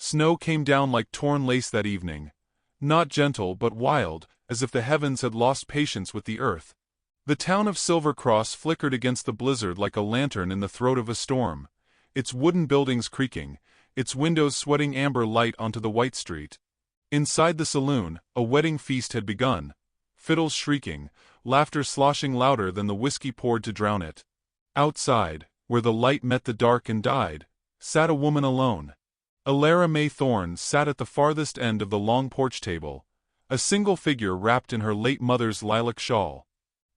Snow came down like torn lace that evening. Not gentle but wild, as if the heavens had lost patience with the earth. The town of Silver Cross flickered against the blizzard like a lantern in the throat of a storm, its wooden buildings creaking, its windows sweating amber light onto the white street. Inside the saloon, a wedding feast had begun, fiddles shrieking, laughter sloshing louder than the whiskey poured to drown it. Outside, where the light met the dark and died, sat a woman alone. Alara May Thorne sat at the farthest end of the long porch table, a single figure wrapped in her late mother's lilac shawl.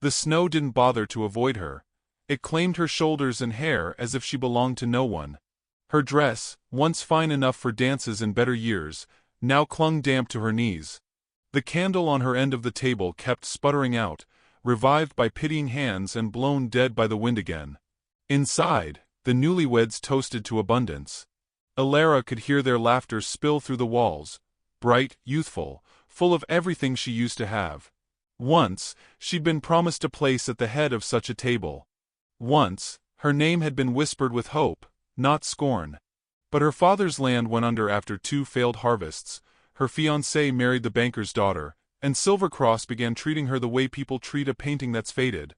The snow didn't bother to avoid her. It claimed her shoulders and hair as if she belonged to no one. Her dress, once fine enough for dances in better years, now clung damp to her knees. The candle on her end of the table kept sputtering out, revived by pitying hands and blown dead by the wind again. Inside, the newlyweds toasted to abundance. Alara could hear their laughter spill through the walls, bright, youthful, full of everything she used to have. Once, she'd been promised a place at the head of such a table. Once, her name had been whispered with hope, not scorn. But her father's land went under after 2 failed harvests, her fiancé married the banker's daughter, and Silver Cross began treating her the way people treat a painting that's faded,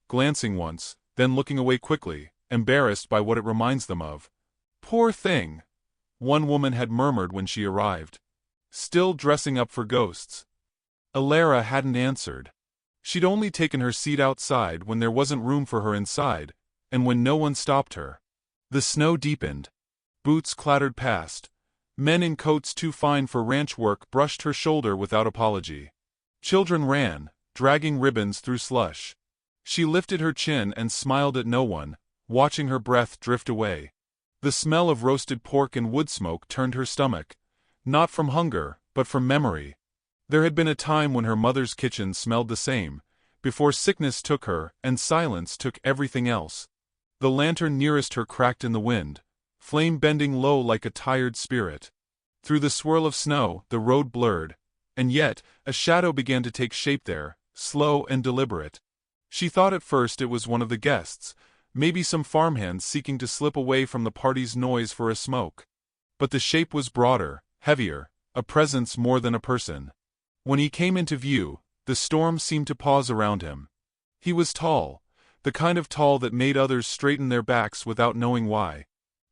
glancing once, then looking away quickly, embarrassed by what it reminds them of. "Poor thing," one woman had murmured when she arrived. "Still dressing up for ghosts." Alara hadn't answered. She'd only taken her seat outside when there wasn't room for her inside, and when no one stopped her. The snow deepened. Boots clattered past. Men in coats too fine for ranch work brushed her shoulder without apology. Children ran, dragging ribbons through slush. She lifted her chin and smiled at no one, watching her breath drift away. The smell of roasted pork and wood smoke turned her stomach, not from hunger, but from memory. There had been a time when her mother's kitchen smelled the same, before sickness took her and silence took everything else. The lantern nearest her cracked in the wind, flame bending low like a tired spirit. Through the swirl of snow, the road blurred, and yet, a shadow began to take shape there, slow and deliberate. She thought at first it was one of the guests, maybe some farmhand seeking to slip away from the party's noise for a smoke. But the shape was broader, heavier, a presence more than a person. When he came into view, the storm seemed to pause around him. He was tall, the kind of tall that made others straighten their backs without knowing why.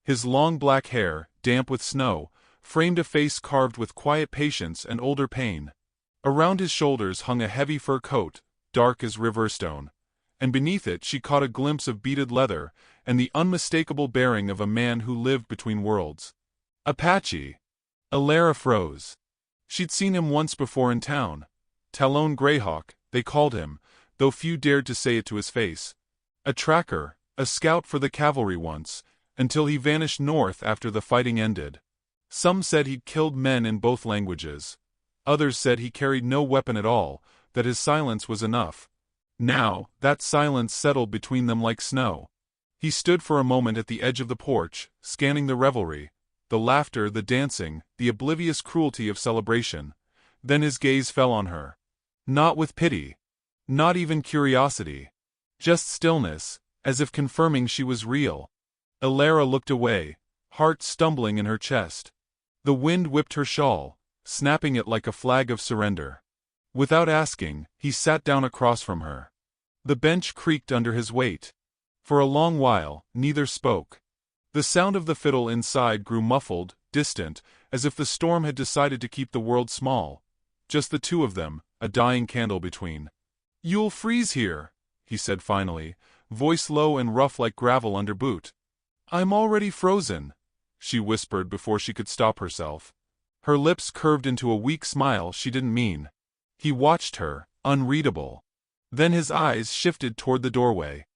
His long black hair, damp with snow, framed a face carved with quiet patience and older pain. Around his shoulders hung a heavy fur coat, dark as riverstone, and beneath it she caught a glimpse of beaded leather and the unmistakable bearing of a man who lived between worlds. Apache. Alara froze. She'd seen him once before in town. Talon Greyhawk, they called him, though few dared to say it to his face. A tracker, a scout for the cavalry once, until he vanished north after the fighting ended. Some said he'd killed men in both languages. Others said he carried no weapon at all, that his silence was enough. Now, that silence settled between them like snow. He stood for a moment at the edge of the porch, scanning the revelry, the laughter, the dancing, the oblivious cruelty of celebration. Then his gaze fell on her. Not with pity. Not even curiosity. Just stillness, as if confirming she was real. Alara looked away, heart stumbling in her chest. The wind whipped her shawl, snapping it like a flag of surrender. Without asking, he sat down across from her. The bench creaked under his weight. For a long while, neither spoke. The sound of the fiddle inside grew muffled, distant, as if the storm had decided to keep the world small. Just the two of them, a dying candle between. "You'll freeze here," he said finally, voice low and rough like gravel under boot. "I'm already frozen," she whispered before she could stop herself. Her lips curved into a weak smile she didn't mean. He watched her, unreadable. Then his eyes shifted toward the doorway.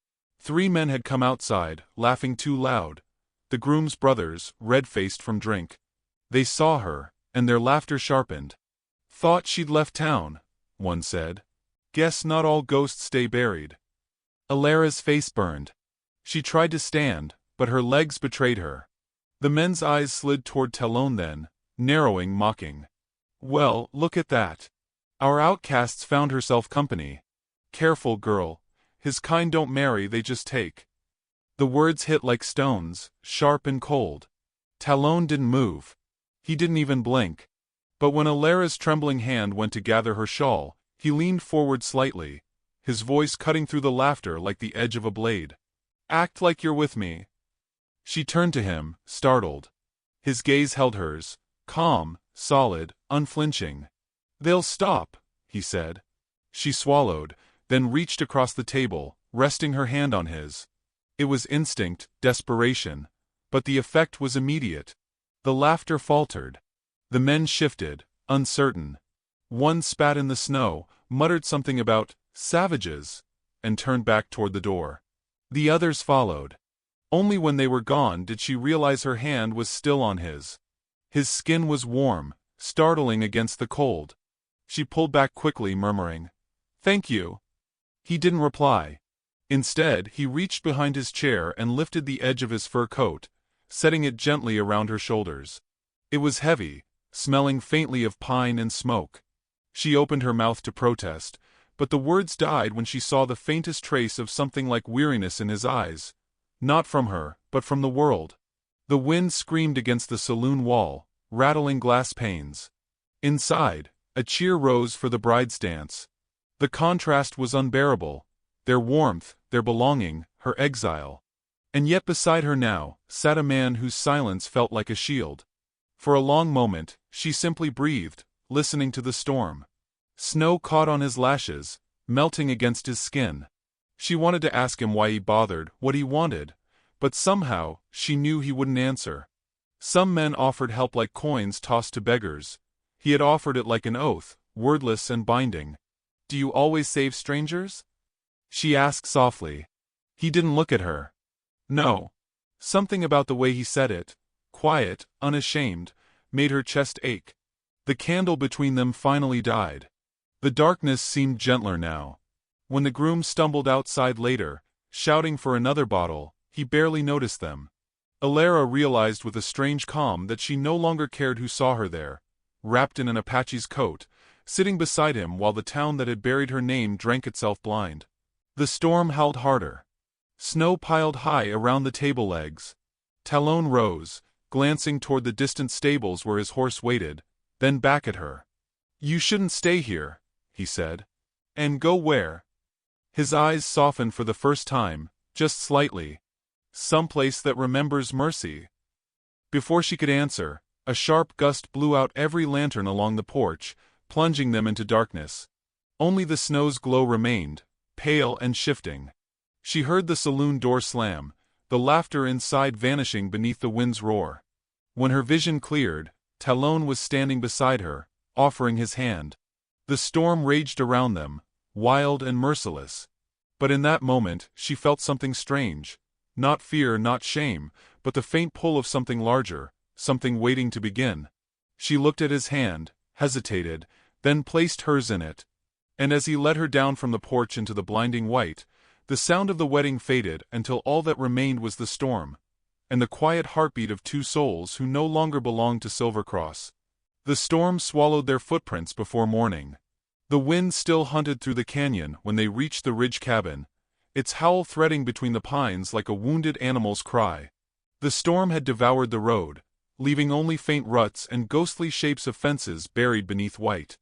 3 men had come outside, laughing too loud. The groom's brothers, red-faced from drink. They saw her, and their laughter sharpened. "Thought she'd left town," one said. "Guess not all ghosts stay buried." Alara's face burned. She tried to stand, but her legs betrayed her. The men's eyes slid toward Talon then, narrowing, mocking. "Well, look at that. Our outcasts found herself company. Careful, girl. His kind don't marry, they just take." The words hit like stones, sharp and cold. Talon didn't move. He didn't even blink. But when Alara's trembling hand went to gather her shawl, he leaned forward slightly, his voice cutting through the laughter like the edge of a blade. "Act like you're with me." She turned to him, startled. His gaze held hers, calm, solid, unflinching. "They'll stop," he said. She swallowed, then reached across the table, resting her hand on his. It was instinct, desperation, but the effect was immediate. The laughter faltered. The men shifted, uncertain. One spat in the snow, muttered something about "savages," and turned back toward the door. The others followed. Only when they were gone did she realize her hand was still on his. His skin was warm, startling against the cold. She pulled back quickly, murmuring, "Thank you." He didn't reply. Instead, he reached behind his chair and lifted the edge of his fur coat, setting it gently around her shoulders. It was heavy, smelling faintly of pine and smoke. She opened her mouth to protest, but the words died when she saw the faintest trace of something like weariness in his eyes. Not from her, but from the world. The wind screamed against the saloon wall, rattling glass panes. Inside, a cheer rose for the bride's dance. The contrast was unbearable. Their warmth, their belonging, her exile. And yet beside her now, sat a man whose silence felt like a shield. For a long moment, she simply breathed, listening to the storm. Snow caught on his lashes, melting against his skin. She wanted to ask him why he bothered, what he wanted, but somehow, she knew he wouldn't answer. Some men offered help like coins tossed to beggars. He had offered it like an oath, wordless and binding. "Do you always save strangers?" she asked softly. He didn't look at her. No. Something about the way he said it, quiet, unashamed, made her chest ache. The candle between them finally died. The darkness seemed gentler now. When the groom stumbled outside later, shouting for another bottle, he barely noticed them. Alara realized with a strange calm that she no longer cared who saw her there, wrapped in an Apache's coat, sitting beside him while the town that had buried her name drank itself blind. The storm howled harder. Snow piled high around the table legs. Talon rose, glancing toward the distant stables where his horse waited, then back at her. "You shouldn't stay here," he said. "And go where?" His eyes softened for the first time, just slightly. "Someplace that remembers mercy." Before she could answer, a sharp gust blew out every lantern along the porch, plunging them into darkness. Only the snow's glow remained, pale and shifting. She heard the saloon door slam, the laughter inside vanishing beneath the wind's roar. When her vision cleared, Talon was standing beside her, offering his hand. The storm raged around them, wild and merciless. But in that moment, she felt something strange. Not fear, not shame, but the faint pull of something larger, something waiting to begin. She looked at his hand, hesitated, then placed hers in it. And as he led her down from the porch into the blinding white, the sound of the wedding faded until all that remained was the storm, and the quiet heartbeat of two souls who no longer belonged to Silvercross. The storm swallowed their footprints before morning. The wind still hunted through the canyon when they reached the ridge cabin, its howl threading between the pines like a wounded animal's cry. The storm had devoured the road, leaving only faint ruts and ghostly shapes of fences buried beneath white.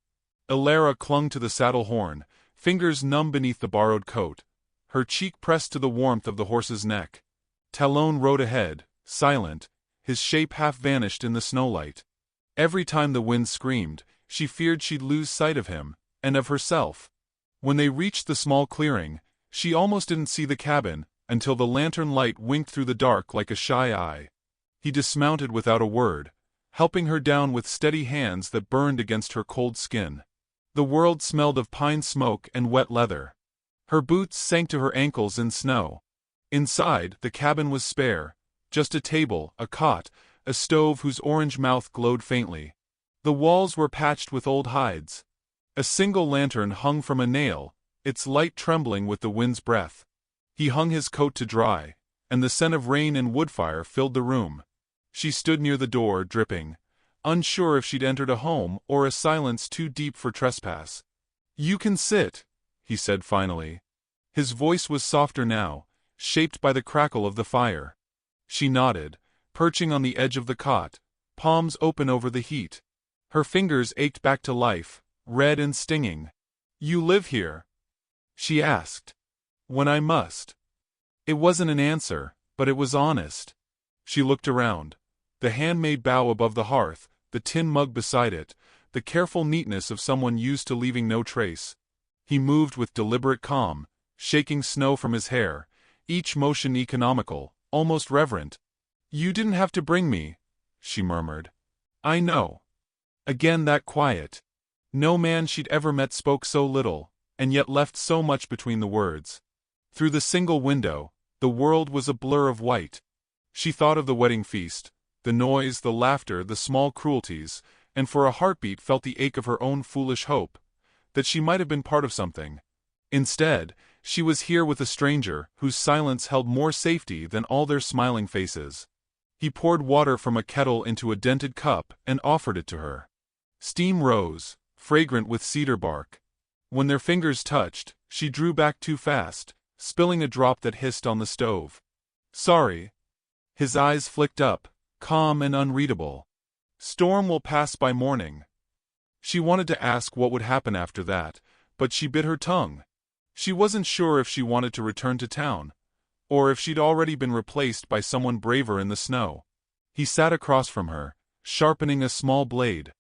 Alara clung to the saddle horn, fingers numb beneath the borrowed coat, her cheek pressed to the warmth of the horse's neck. Talon rode ahead, silent, his shape half vanished in the snowlight. Every time the wind screamed, she feared she'd lose sight of him, and of herself. When they reached the small clearing, she almost didn't see the cabin, until the lantern light winked through the dark like a shy eye. He dismounted without a word, helping her down with steady hands that burned against her cold skin. The world smelled of pine smoke and wet leather. Her boots sank to her ankles in snow. Inside, the cabin was spare, just a table, a cot, a stove whose orange mouth glowed faintly. The walls were patched with old hides. A single lantern hung from a nail, its light trembling with the wind's breath. He hung his coat to dry, and the scent of rain and woodfire filled the room. She stood near the door, dripping, unsure if she'd entered a home or a silence too deep for trespass. "You can sit," he said finally. His voice was softer now, shaped by the crackle of the fire. She nodded, perching on the edge of the cot, palms open over the heat. Her fingers ached back to life, red and stinging. "You live here?" she asked. "When I must." It wasn't an answer, but it was honest. She looked around. The handmade bough above the hearth, the tin mug beside it, the careful neatness of someone used to leaving no trace. He moved with deliberate calm, shaking snow from his hair, each motion economical, almost reverent. "You didn't have to bring me," she murmured. "I know." Again that quiet. No man she'd ever met spoke so little, and yet left so much between the words. Through the single window, the world was a blur of white. She thought of the wedding feast, the noise, the laughter, the small cruelties, and for a heartbeat felt the ache of her own foolish hope, that she might have been part of something. Instead, she was here with a stranger whose silence held more safety than all their smiling faces. He poured water from a kettle into a dented cup and offered it to her. Steam rose, fragrant with cedar bark. When their fingers touched, she drew back too fast, spilling a drop that hissed on the stove. "Sorry." His eyes flicked up, calm and unreadable. "Storm will pass by morning." She wanted to ask what would happen after that, but she bit her tongue. She wasn't sure if she wanted to return to town, or if she'd already been replaced by someone braver in the snow. He sat across from her, sharpening a small blade.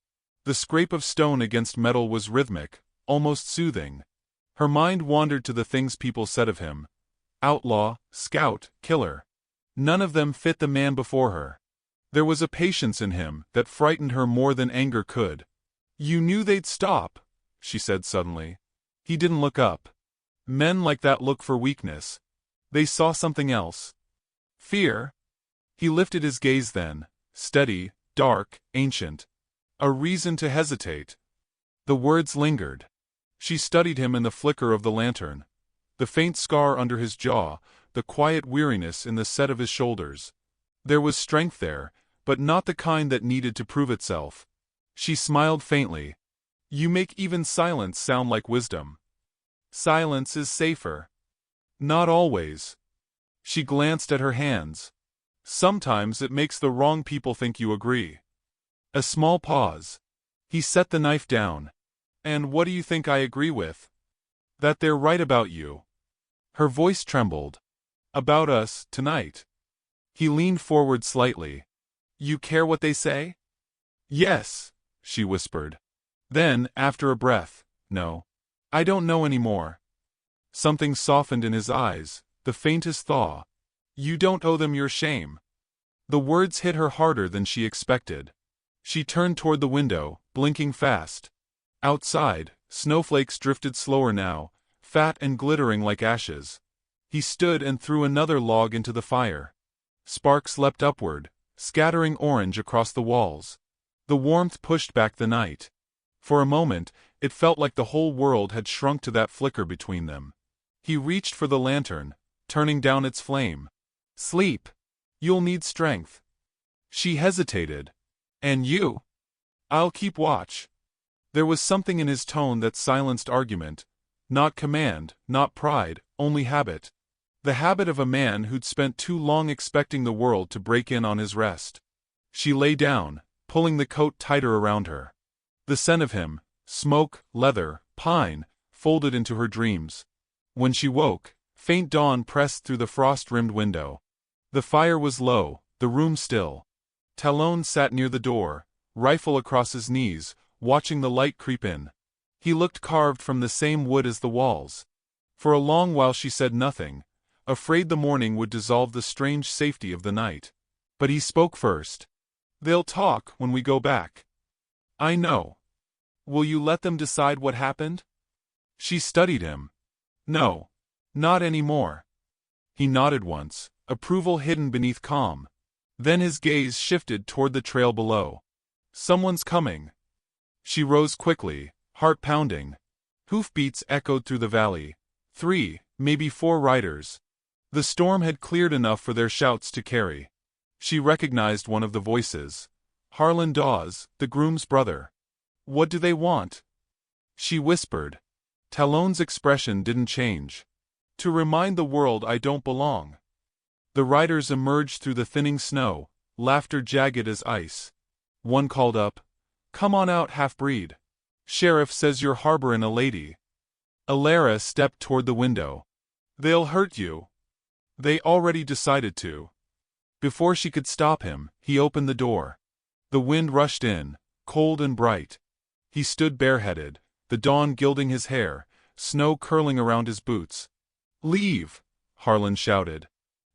The scrape of stone against metal was rhythmic, almost soothing. Her mind wandered to the things people said of him. Outlaw, scout, killer. None of them fit the man before her. There was a patience in him that frightened her more than anger could. "You knew they'd stop," she said suddenly. He didn't look up. Men like that look for weakness. They saw something else. Fear? He lifted his gaze then, steady, dark, ancient. A reason to hesitate. The words lingered. She studied him in the flicker of the lantern. The faint scar under his jaw, the quiet weariness in the set of his shoulders. There was strength there, but not the kind that needed to prove itself. She smiled faintly. "You make even silence sound like wisdom." "Silence is safer." "Not always." She glanced at her hands. "Sometimes it makes the wrong people think you agree." A small pause. He set the knife down. "And what do you think I agree with?" "That they're right about you." Her voice trembled. "About us, tonight." He leaned forward slightly. "You care what they say?" "Yes," she whispered. Then, after a breath, "No. I don't know anymore." Something softened in his eyes, the faintest thaw. "You don't owe them your shame." The words hit her harder than she expected. She turned toward the window, blinking fast. Outside, snowflakes drifted slower now, fat and glittering like ashes. He stood and threw another log into the fire. Sparks leapt upward, scattering orange across the walls. The warmth pushed back the night. For a moment, it felt like the whole world had shrunk to that flicker between them. He reached for the lantern, turning down its flame. "Sleep. You'll need strength." She hesitated. "And you?" "I'll keep watch." There was something in his tone that silenced argument. Not command, not pride, only habit. The habit of a man who'd spent too long expecting the world to break in on his rest. She lay down, pulling the coat tighter around her. The scent of him, smoke, leather, pine, folded into her dreams. When she woke, faint dawn pressed through the frost-rimmed window. The fire was low, the room still. Talon sat near the door, rifle across his knees, watching the light creep in. He looked carved from the same wood as the walls. For a long while she said nothing, afraid the morning would dissolve the strange safety of the night. But he spoke first. "They'll talk when we go back." "I know." "Will you let them decide what happened?" She studied him. "No. Not anymore." He nodded once, approval hidden beneath calm. Then his gaze shifted toward the trail below. "Someone's coming." She rose quickly, heart pounding. Hoofbeats echoed through the valley. 3, maybe 4 riders. The storm had cleared enough for their shouts to carry. She recognized one of the voices. Harlan Dawes, the groom's brother. "What do they want?" She whispered. Talon's expression didn't change. "To remind the world I don't belong." The riders emerged through the thinning snow, laughter jagged as ice. One called up, "Come on out, half-breed. Sheriff says you're harboring a lady." Alara stepped toward the window. "They'll hurt you." They already decided to. Before she could stop him, he opened the door. The wind rushed in, cold and bright. He stood bareheaded, the dawn gilding his hair, snow curling around his boots. "Leave!" Harlan shouted.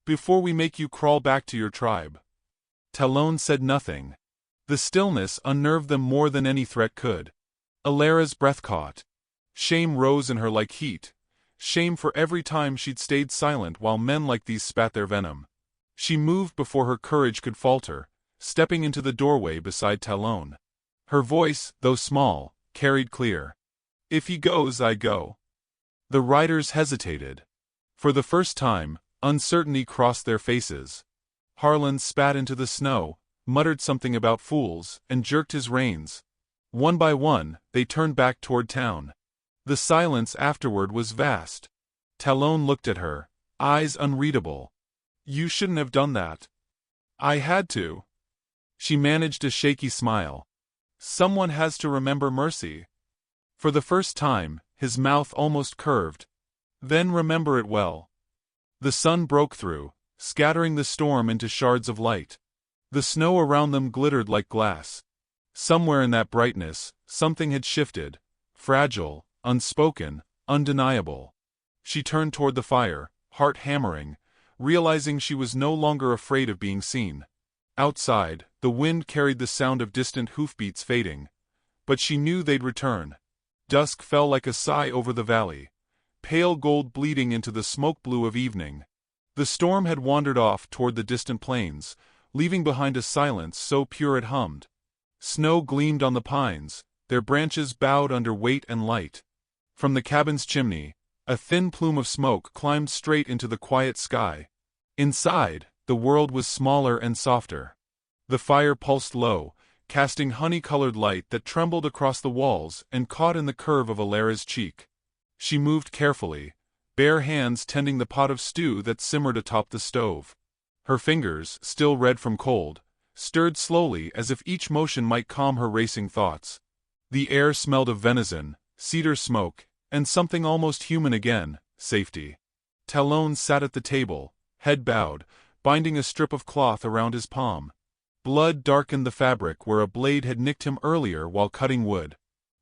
"Before we make you crawl back to your tribe." Talon said nothing. The stillness unnerved them more than any threat could. Alara's breath caught. Shame rose in her like heat. Shame for every time she'd stayed silent while men like these spat their venom. She moved before her courage could falter, stepping into the doorway beside Talon. Her voice, though small, carried clear. "If he goes, I go." The riders hesitated. For the first time, uncertainty crossed their faces. Harlan spat into the snow, muttered something about fools, and jerked his reins. One by one, they turned back toward town. The silence afterward was vast. Talon looked at her, eyes unreadable. "You shouldn't have done that." "I had to." She managed a shaky smile. "Someone has to remember mercy." For the first time, his mouth almost curved. "Then remember it well." The sun broke through, scattering the storm into shards of light. The snow around them glittered like glass. Somewhere in that brightness, something had shifted, fragile, unspoken, undeniable. She turned toward the fire, heart hammering, realizing she was no longer afraid of being seen. Outside, the wind carried the sound of distant hoofbeats fading. But she knew they'd return. Dusk fell like a sigh over the valley, pale gold bleeding into the smoke blue of evening. The storm had wandered off toward the distant plains, leaving behind a silence so pure it hummed. Snow gleamed on the pines, their branches bowed under weight and light. From the cabin's chimney, a thin plume of smoke climbed straight into the quiet sky. Inside, the world was smaller and softer. The fire pulsed low, casting honey-colored light that trembled across the walls and caught in the curve of Alara's cheek. She moved carefully, bare hands tending the pot of stew that simmered atop the stove. Her fingers, still red from cold, stirred slowly as if each motion might calm her racing thoughts. The air smelled of venison, cedar smoke, and something almost human again, safety. Talon sat at the table, head bowed, binding a strip of cloth around his palm. Blood darkened the fabric where a blade had nicked him earlier while cutting wood.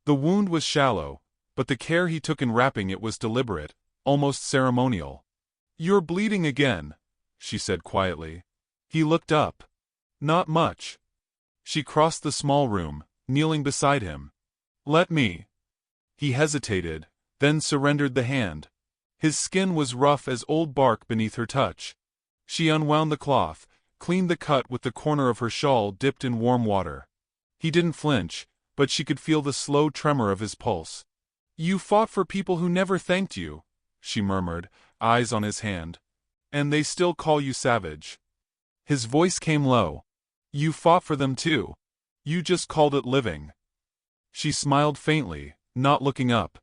The wound was shallow, but the care he took in wrapping it was deliberate, almost ceremonial. "You're bleeding again," she said quietly. He looked up. "Not much." She crossed the small room, kneeling beside him. "Let me." He hesitated, then surrendered the hand. His skin was rough as old bark beneath her touch. She unwound the cloth, cleaned the cut with the corner of her shawl dipped in warm water. He didn't flinch, but she could feel the slow tremor of his pulse. "You fought for people who never thanked you," she murmured, eyes on his hand. "And they still call you savage." His voice came low. "You fought for them too. You just called it living." She smiled faintly, not looking up.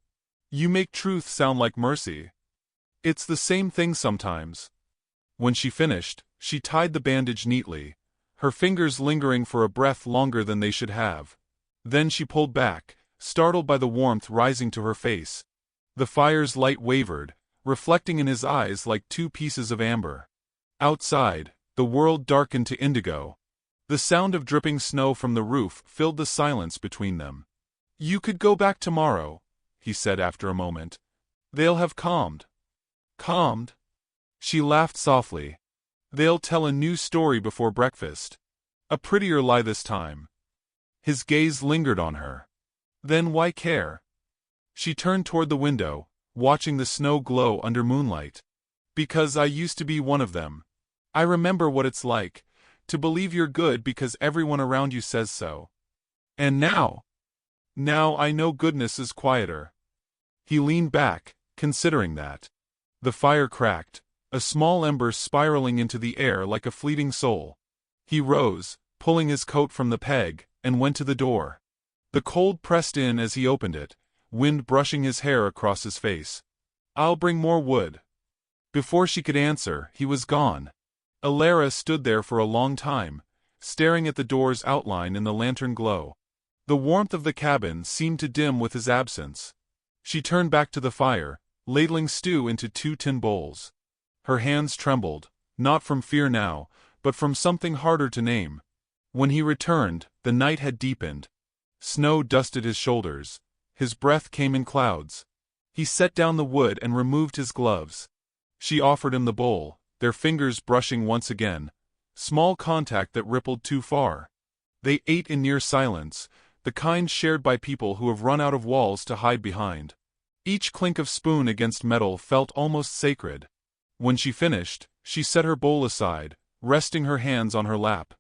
"You make truth sound like mercy." "It's the same thing sometimes." When she finished, she tied the bandage neatly, her fingers lingering for a breath longer than they should have. Then she pulled back, startled by the warmth rising to her face. The fire's light wavered, reflecting in his eyes like two pieces of amber. Outside, the world darkened to indigo. The sound of dripping snow from the roof filled the silence between them. "You could go back tomorrow," he said after a moment. "They'll have calmed." "Calmed?" She laughed softly. "They'll tell a new story before breakfast. A prettier lie this time." His gaze lingered on her. "Then why care?" She turned toward the window, watching the snow glow under moonlight. "Because I used to be one of them. I remember what it's like, to believe you're good because everyone around you says so. And now I know goodness is quieter." He leaned back, considering that. The fire cracked, a small ember spiraling into the air like a fleeting soul. He rose, pulling his coat from the peg, and went to the door. The cold pressed in as he opened it, wind brushing his hair across his face. "I'll bring more wood." Before she could answer, he was gone. Alara stood there for a long time, staring at the door's outline in the lantern glow. The warmth of the cabin seemed to dim with his absence. She turned back to the fire, ladling stew into 2 tin bowls. Her hands trembled, not from fear now, but from something harder to name. When he returned, the night had deepened. Snow dusted his shoulders. His breath came in clouds. He set down the wood and removed his gloves. She offered him the bowl, their fingers brushing once again. Small contact that rippled too far. They ate in near silence, the kind shared by people who have run out of walls to hide behind. Each clink of spoon against metal felt almost sacred. When she finished, she set her bowl aside, resting her hands on her lap.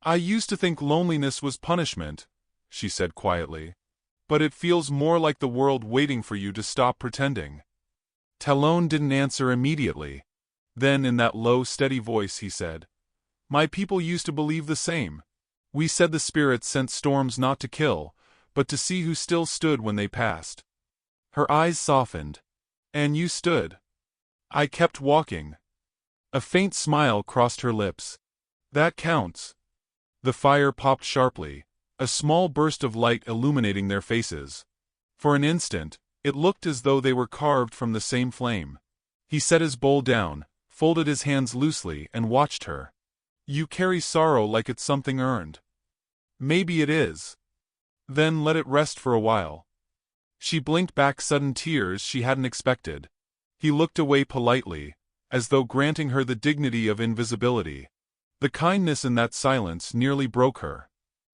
"I used to think loneliness was punishment," she said quietly. "But it feels more like the world waiting for you to stop pretending." Talon didn't answer immediately. Then in that low, steady voice he said, "My people used to believe the same. We said the spirits sent storms not to kill, but to see who still stood when they passed." Her eyes softened. "And you stood." "I kept walking." A faint smile crossed her lips. "That counts." The fire popped sharply, a small burst of light illuminating their faces. For an instant, it looked as though they were carved from the same flame. He set his bowl down, folded his hands loosely, and watched her. "You carry sorrow like it's something earned." "Maybe it is." "Then let it rest for a while." She blinked back sudden tears she hadn't expected. He looked away politely, as though granting her the dignity of invisibility. The kindness in that silence nearly broke her.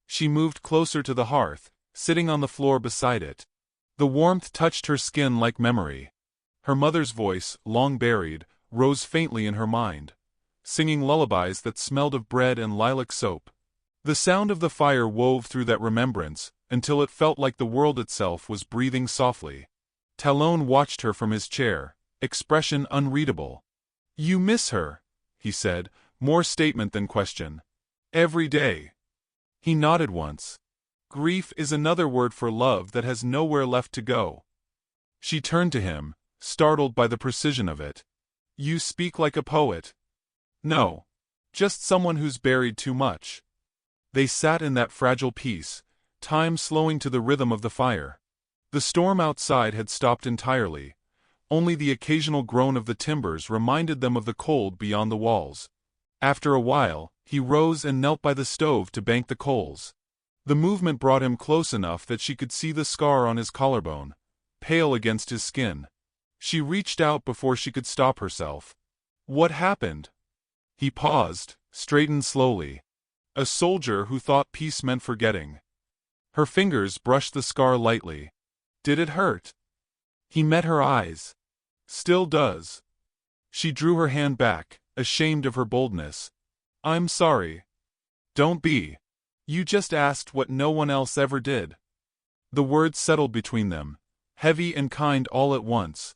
She moved closer to the hearth, sitting on the floor beside it. The warmth touched her skin like memory. Her mother's voice, long buried, rose faintly in her mind, singing lullabies that smelled of bread and lilac soap. The sound of the fire wove through that remembrance, until it felt like the world itself was breathing softly. Talon watched her from his chair, expression unreadable. "You miss her," he said, more statement than question. "Every day." He nodded once. "Grief is another word for love that has nowhere left to go." She turned to him, startled by the precision of it. "You speak like a poet." "No. Just someone who's buried too much." They sat in that fragile peace, time slowing to the rhythm of the fire. The storm outside had stopped entirely. Only the occasional groan of the timbers reminded them of the cold beyond the walls. After a while, he rose and knelt by the stove to bank the coals. The movement brought him close enough that she could see the scar on his collarbone, pale against his skin. She reached out before she could stop herself. "What happened?" He paused, straightened slowly. "A soldier who thought peace meant forgetting." Her fingers brushed the scar lightly. "Did it hurt?" He met her eyes. "Still does." She drew her hand back, ashamed of her boldness. "I'm sorry." "Don't be. You just asked what no one else ever did." The words settled between them, heavy and kind all at once.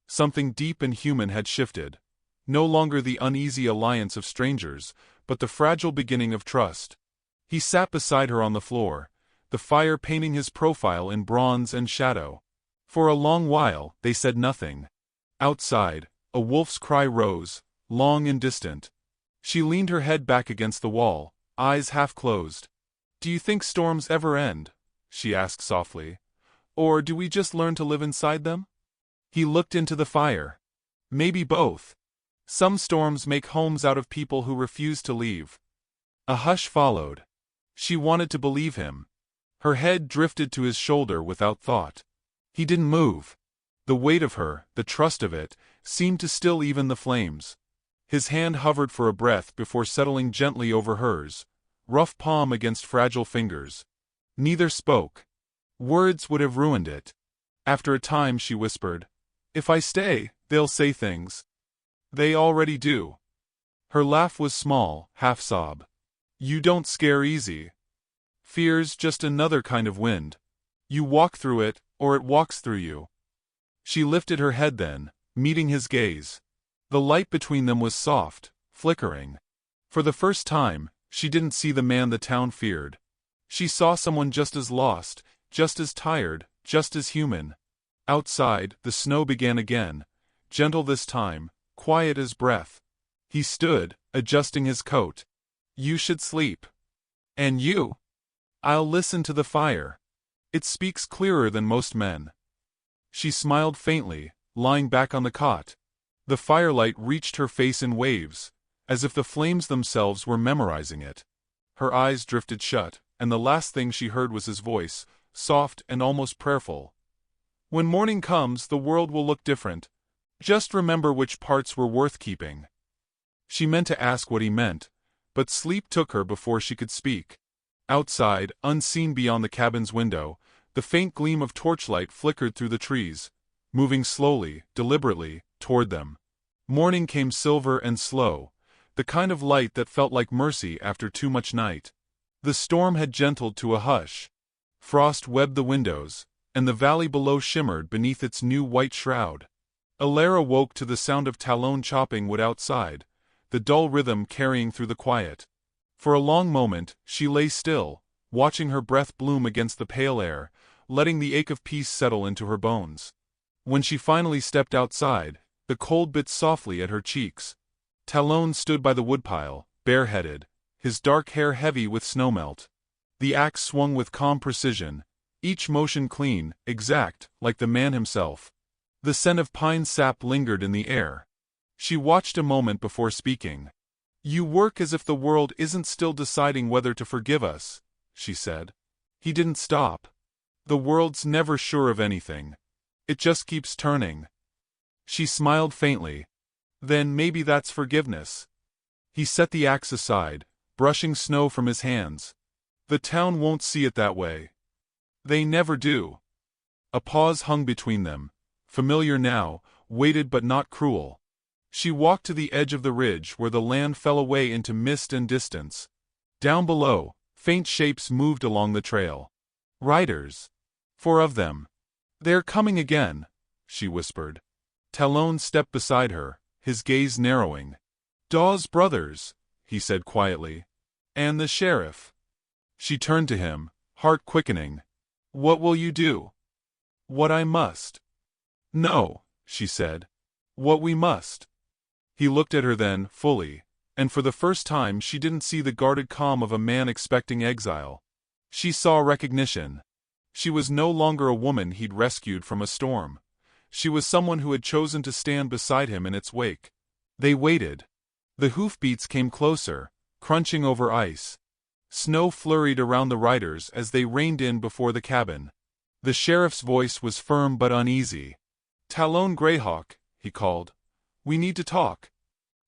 Something deep and human had shifted. No longer the uneasy alliance of strangers, but the fragile beginning of trust. He sat beside her on the floor, the fire painting his profile in bronze and shadow. For a long while, they said nothing. Outside, a wolf's cry rose, long and distant. She leaned her head back against the wall, eyes half closed. "Do you think storms ever end?" she asked softly. "Or do we just learn to live inside them?" He looked into the fire. "Maybe both. Some storms make homes out of people who refuse to leave." A hush followed. She wanted to believe him. Her head drifted to his shoulder without thought. He didn't move. The weight of her, the trust of it, seemed to still even the flames. His hand hovered for a breath before settling gently over hers, rough palm against fragile fingers. Neither spoke. Words would have ruined it. After a time she whispered, "If I stay, they'll say things." "They already do." Her laugh was small, half-sob. "You don't scare easy. Fear's just another kind of wind. You walk through it, or it walks through you." She lifted her head then, meeting his gaze. The light between them was soft, flickering. For the first time, she didn't see the man the town feared. She saw someone just as lost, just as tired, just as human. Outside, the snow began again, gentle this time, quiet as breath. He stood, adjusting his coat. "You should sleep." And you? I'll listen to the fire. It speaks clearer than most men. She smiled faintly, lying back on the cot. The firelight reached her face in waves, as if the flames themselves were memorizing it. Her eyes drifted shut, and the last thing she heard was his voice, soft and almost prayerful. When morning comes, the world will look different. Just remember which parts were worth keeping. She meant to ask what he meant, but sleep took her before she could speak. Outside, unseen beyond the cabin's window, the faint gleam of torchlight flickered through the trees, moving slowly, deliberately, toward them. Morning came silver and slow, the kind of light that felt like mercy after too much night. The storm had gentled to a hush. Frost webbed the windows, and the valley below shimmered beneath its new white shroud. Alara woke to the sound of Talon chopping wood outside, the dull rhythm carrying through the quiet. For a long moment, she lay still, watching her breath bloom against the pale air, letting the ache of peace settle into her bones. When she finally stepped outside, the cold bit softly at her cheeks. Talon stood by the woodpile, bareheaded, his dark hair heavy with snowmelt. The axe swung with calm precision, each motion clean, exact, like the man himself. The scent of pine sap lingered in the air. She watched a moment before speaking. "You work as if the world isn't still deciding whether to forgive us," she said. He didn't stop. "The world's never sure of anything. It just keeps turning." She smiled faintly. "Then maybe that's forgiveness." He set the axe aside, brushing snow from his hands. "The town won't see it that way. They never do." A pause hung between them, familiar now, weighted but not cruel. She walked to the edge of the ridge where the land fell away into mist and distance. Down below, faint shapes moved along the trail. "Riders. 4 of them. They're coming again," she whispered. Talon stepped beside her, his gaze narrowing. "Dawes brothers," he said quietly. "And the sheriff." She turned to him, heart quickening. "What will you do?" "What I must." "No," she said. "What we must." He looked at her then, fully, and for the first time she didn't see the guarded calm of a man expecting exile. She saw recognition. She was no longer a woman he'd rescued from a storm. She was someone who had chosen to stand beside him in its wake. They waited. The hoofbeats came closer, crunching over ice. Snow flurried around the riders as they reined in before the cabin. The sheriff's voice was firm but uneasy. "Talon Greyhawk," he called. "We need to talk."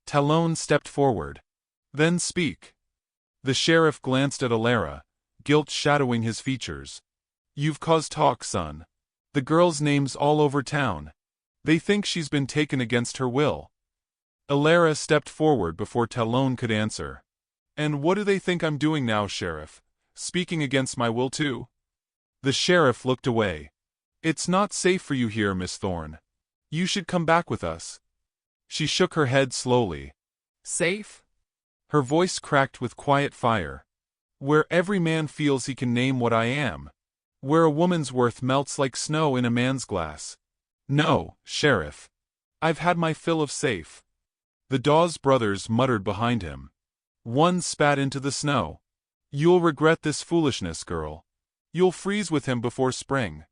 Talon stepped forward. "Then speak." The sheriff glanced at Alara, guilt shadowing his features. "You've caused talk, son. The girl's name's all over town. They think she's been taken against her will." Alara stepped forward before Talon could answer. "And what do they think I'm doing now, Sheriff? Speaking against my will too?" The sheriff looked away. "It's not safe for you here, Miss Thorne. You should come back with us." She shook her head slowly. "Safe?" Her voice cracked with quiet fire. "Where every man feels he can name what I am. Where a woman's worth melts like snow in a man's glass. No, Sheriff. I've had my fill of safe." The Dawes brothers muttered behind him. One spat into the snow. "You'll regret this foolishness, girl. You'll freeze with him before spring."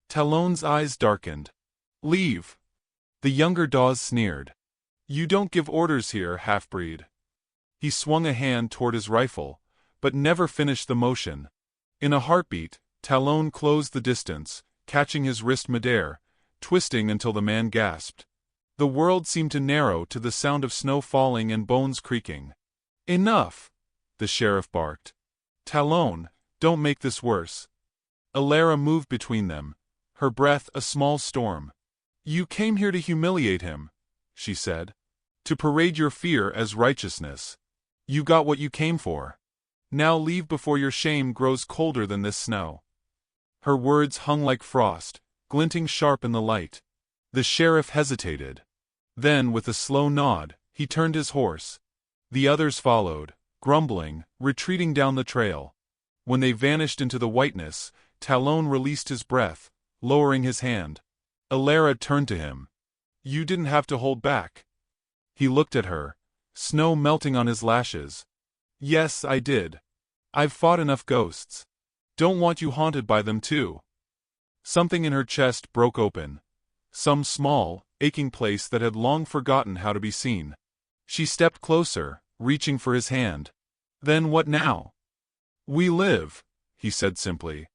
Talon's eyes darkened. "Leave." The younger Dawes sneered. "You don't give orders here, half-breed." He swung a hand toward his rifle, but never finished the motion. In a heartbeat, Talon closed the distance, catching his wrist midair, twisting until the man gasped. The world seemed to narrow to the sound of snow falling and bones creaking. "Enough!" the sheriff barked. "Talon, don't make this worse." Alara moved between them, her breath a small storm. "You came here to humiliate him," she said. "To parade your fear as righteousness. You got what you came for. Now leave before your shame grows colder than this snow." Her words hung like frost, glinting sharp in the light. The sheriff hesitated. Then, with a slow nod, he turned his horse. The others followed, grumbling, retreating down the trail. When they vanished into the whiteness, Talon released his breath, lowering his hand. Alara turned to him. "You didn't have to hold back." He looked at her, snow melting on his lashes. "Yes, I did. I've fought enough ghosts. Don't want you haunted by them too. Something in her chest broke open. Some small, aching place that had long forgotten how to be seen. She stepped closer, reaching for his hand. Then what now? We live, he said simply.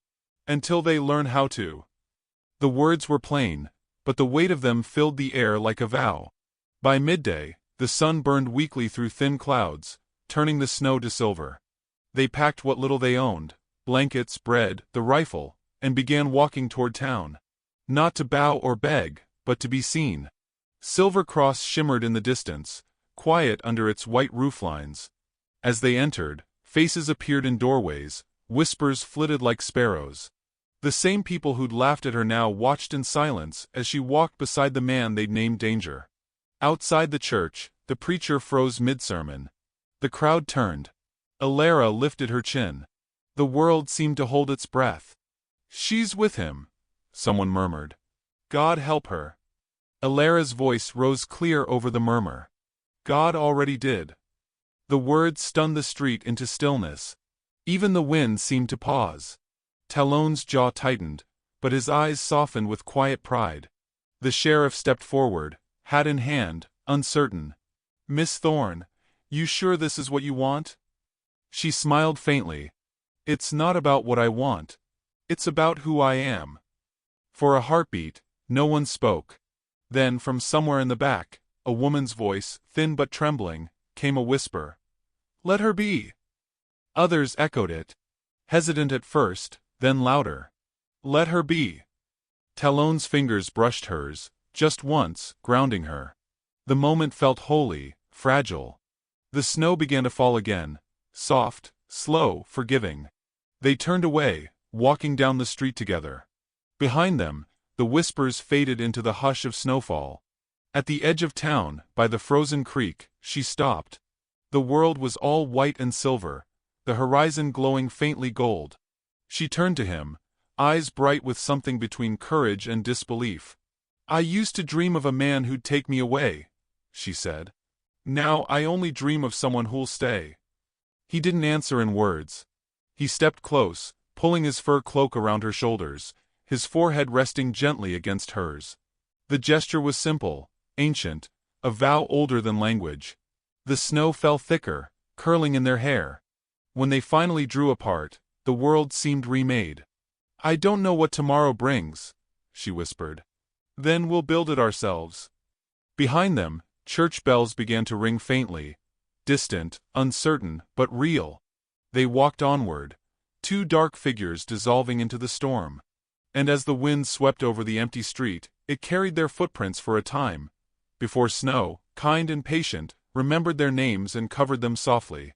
Until they learn how to. The words were plain, but the weight of them filled the air like a vow. By midday, the sun burned weakly through thin clouds, turning the snow to silver. They packed what little they owned, blankets, bread, the rifle, and began walking toward town. Not to bow or beg, but to be seen. Silver Cross shimmered in the distance, quiet under its white rooflines. As they entered, faces appeared in doorways, whispers flitted like sparrows. The same people who'd laughed at her now watched in silence as she walked beside the man they'd named Danger. Outside the church, the preacher froze mid-sermon. The crowd turned. Alara lifted her chin. The world seemed to hold its breath. She's with him, someone murmured. God help her. Alara's voice rose clear over the murmur. God already did. The words stunned the street into stillness. Even the wind seemed to pause. Talon's jaw tightened, but his eyes softened with quiet pride. The sheriff stepped forward, hat in hand, uncertain. Miss Thorne, you sure this is what you want? She smiled faintly. It's not about what I want. It's about who I am. For a heartbeat, no one spoke. Then from somewhere in the back, a woman's voice, thin but trembling, came a whisper. Let her be. Others echoed it. Hesitant at first, then louder. Let her be. Talon's fingers brushed hers, just once, grounding her. The moment felt holy, fragile. The snow began to fall again, soft, slow, forgiving. They turned away, walking down the street together. Behind them, the whispers faded into the hush of snowfall. At the edge of town, by the frozen creek, she stopped. The world was all white and silver, the horizon glowing faintly gold. She turned to him, eyes bright with something between courage and disbelief. I used to dream of a man who'd take me away, she said. Now I only dream of someone who'll stay. He didn't answer in words. He stepped close, pulling his fur cloak around her shoulders, his forehead resting gently against hers. The gesture was simple, ancient, a vow older than language. The snow fell thicker, curling in their hair. When they finally drew apart, the world seemed remade. I don't know what tomorrow brings, she whispered. Then we'll build it ourselves. Behind them, church bells began to ring faintly, distant, uncertain, but real. They walked onward, two dark figures dissolving into the storm. And as the wind swept over the empty street, it carried their footprints for a time, before snow, kind and patient, remembered their names and covered them softly.